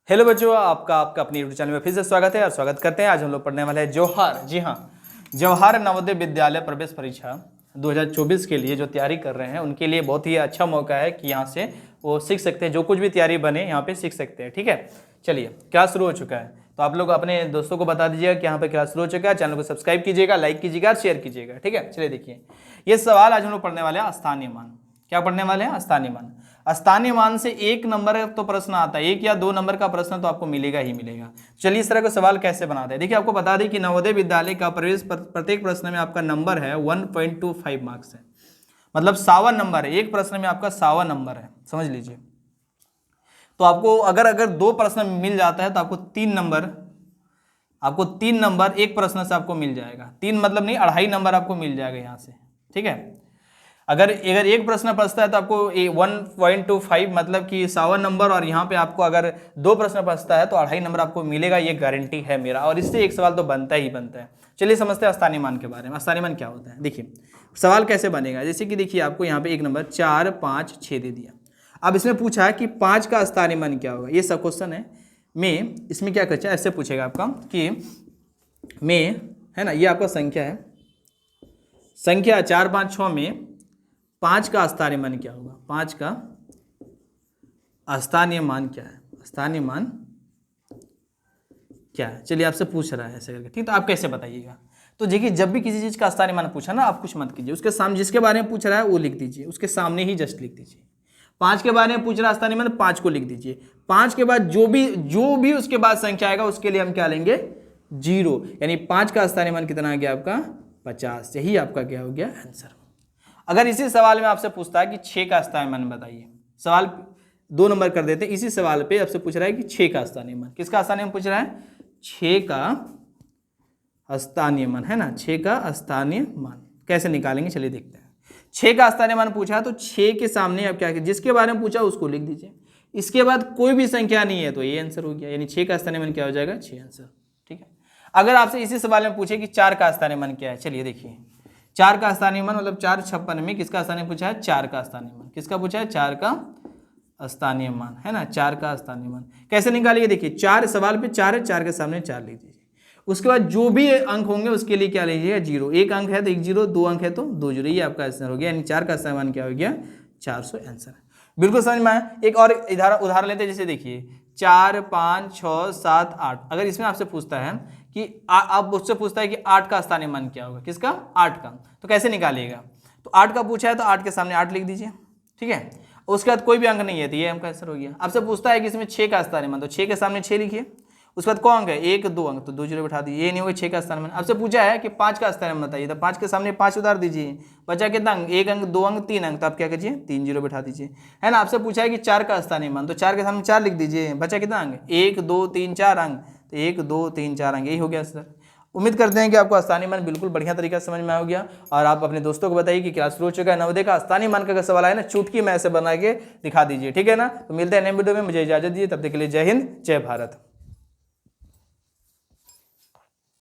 Hello बच्चों, आपका अपने यूट्यूब चैनल में फिर से स्वागत है और स्वागत करते हैं। आज हम लोग पढ़ने वाले हैं जवाहर, जी हाँ, जवाहर नवोदय विद्यालय प्रवेश परीक्षा 2024 के लिए जो तैयारी कर रहे हैं उनके लिए बहुत ही अच्छा मौका है कि यहाँ से वो सीख सकते हैं। जो कुछ भी तैयारी बने यहाँ पे सीख सकते हैं। ठीक है, चलिए क्लास शुरू हो चुका है, तो आप लोग अपने दोस्तों को बता दीजिएगा कि यहाँ पे क्लास शुरू हो चुका है। चैनल को सब्सक्राइब कीजिएगा, लाइक कीजिएगा और शेयर कीजिएगा। ठीक है, चलिए देखिए ये सवाल आज हम लोग पढ़ने वाले हैं स्थानीय मान। क्या पढ़ने वाले हैं? स्थानीय मान। स्थानीय मान से एक नंबर तो प्रश्न आता है, एक या दो नंबर का प्रश्न तो आपको मिलेगा ही मिलेगा। चलिए इस तरह का सवाल कैसे बनाते हैं, देखिए आपको बता दें कि नवोदय विद्यालय का प्रवेश प्रत्येक प्रश्न में आपका नंबर है 1.25 मार्क्स है, मतलब 51 नंबर है। एक प्रश्न में आपका 51 नंबर है, समझ लीजिए। तो आपको अगर दो प्रश्न मिल जाता है तो आपको तीन नंबर एक प्रश्न से आपको मिल जाएगा। तीन मतलब नहीं, 2.5 नंबर आपको मिल जाएगा यहाँ से। ठीक है, अगर एक प्रश्न फंसता है तो आपको 1.25 मतलब कि 51 नंबर, और यहाँ पे आपको अगर दो प्रश्न फंसता है तो 2.5 नंबर आपको मिलेगा, ये गारंटी है मेरा। और इससे एक सवाल तो बनता ही बनता है। चलिए समझते हैं स्थानीय मान के बारे में। स्थानीय मान क्या होता है, देखिए सवाल कैसे बनेगा। जैसे कि देखिए आपको यहाँ पे एक नंबर 4, 5, 6 दे दिया। अब इसमें पूछा है कि 5 का स्थानीय मान क्या होगा। ये सब क्वेश्चन है में, इसमें क्या करना है, ऐसे पूछेगा आपका कि में, है ना, ये आपका संख्या है, संख्या 4, 5, 6 में 5 का स्थानीय मान क्या होगा। 5 का स्थानीय मान क्या है, स्थानीय मान क्या है। चलिए आपसे पूछ रहा है ऐसे करके, ठीक, तो आप कैसे बताइएगा। तो देखिए जब भी किसी चीज़ का स्थानीय मान पूछा ना, आप कुछ मत कीजिए, उसके सामने जिसके बारे में पूछ रहा है वो लिख दीजिए, उसके सामने ही जस्ट लिख दीजिए। 5 के बारे में पूछ रहा है स्थानीय मान, 5 को लिख दीजिए। 5 के बाद जो भी उसके बाद संख्या आएगा उसके लिए हम क्या लेंगे, 0। यानी 5 का स्थानीय मान कितना आ गया आपका, 50। यही आपका क्या हो गया आंसर। अगर इसी सवाल में आपसे पूछता है कि 6 का स्थानीय मान बताइए, सवाल 2 नंबर कर देते हैं। इसी सवाल पे आपसे पूछ रहा है कि 6 का स्थानीय मान, किसका स्थानीय मान पूछ रहा है, 6 का स्थानीय मान, है ना। 6 का स्थानीय मान कैसे निकालेंगे, चलिए देखते हैं। 6 का स्थानीय मान पूछा तो 6 के सामने आप क्या, जिसके बारे में पूछा उसको लिख दीजिए। इसके बाद कोई भी संख्या नहीं है तो ये आंसर हो गया, यानी 6 का स्थानीय मान क्या हो जाएगा, 6 आंसर। ठीक है, अगर आपसे इसी सवाल में पूछे कि 4 का स्थानीय मान क्या है, चलिए देखिए 4 का स्थानीय मान मतलब 4, 56 में किसका स्थानीय पूछा है, 4 का स्थानीय मान। किसका पूछा है, 4 का स्थानीय मान, है ना। 4 का स्थानीय मान कैसे निकालिए, देखिए 4 सवाल पे 4 है, 4 के सामने 4 लिख दीजिए। उसके बाद जो भी अंक होंगे उसके लिए क्या लीजिएगा, 0। एक अंक है तो 1 0, 2 अंक है तो 2 0, ये आपका आंसर हो गया। यानी 4 का स्थानीय मान क्या हो गया, 400 आंसर। बिल्कुल समझ में आया। एक और उदाहरण लेते हैं, जैसे देखिए 4, 5, 6, 7, 8। अगर इसमें आपसे पूछता है कि आप उससे पूछता है कि 8 का स्थानीय मान क्या होगा, किसका, 8 का, तो कैसे निकालिएगा। तो 8 का पूछा है तो 8 के सामने 8 लिख दीजिए। ठीक है, उसके बाद कोई भी अंक नहीं है तो ये अंक आंसर हो गया। आपसे पूछता है कि इसमें 6 का स्थानीय मान, तो 6 के सामने 6 लिखिए। उसके बाद कौन अंक है, 1, 2 अंक, तो 2 0 बैठा दीजिए। ये नहीं होगा 6 का स्थानीय मान। आपसे पूछा है कि 5 का स्थानीय मान बताइए, तो 5 के सामने 5 उतार दीजिए। बचा कितना अंक, 1 अंक, 2 अंक, 3 अंक, तो आप क्या कीजिए, 3 0 बैठा दीजिए, है ना। आपसे पूछा है कि 4 का स्थानीय मान, तो 4 के सामने 4 लिख दीजिए। बचा कितना अंक, 1, 2, 3, 4 अंक, तो 1, 2, 3, 4 अंक, यही हो गया सर। उम्मीद करते हैं कि आपको स्थानीय मान बिल्कुल बढ़िया तरीका से समझ में आ गया, और आप अपने दोस्तों को बताइए कि क्लास शुरू हो चुका है। नवोदय का स्थानीय मान का अगर सवाल आए ना, चुटकी में ऐसे बना के दिखा दीजिए, ठीक है ना। तो मिलते हैं नए वीडियो में, मुझे इजाजत दीजिए, तब तक के लिए जय हिंद, जय भारत।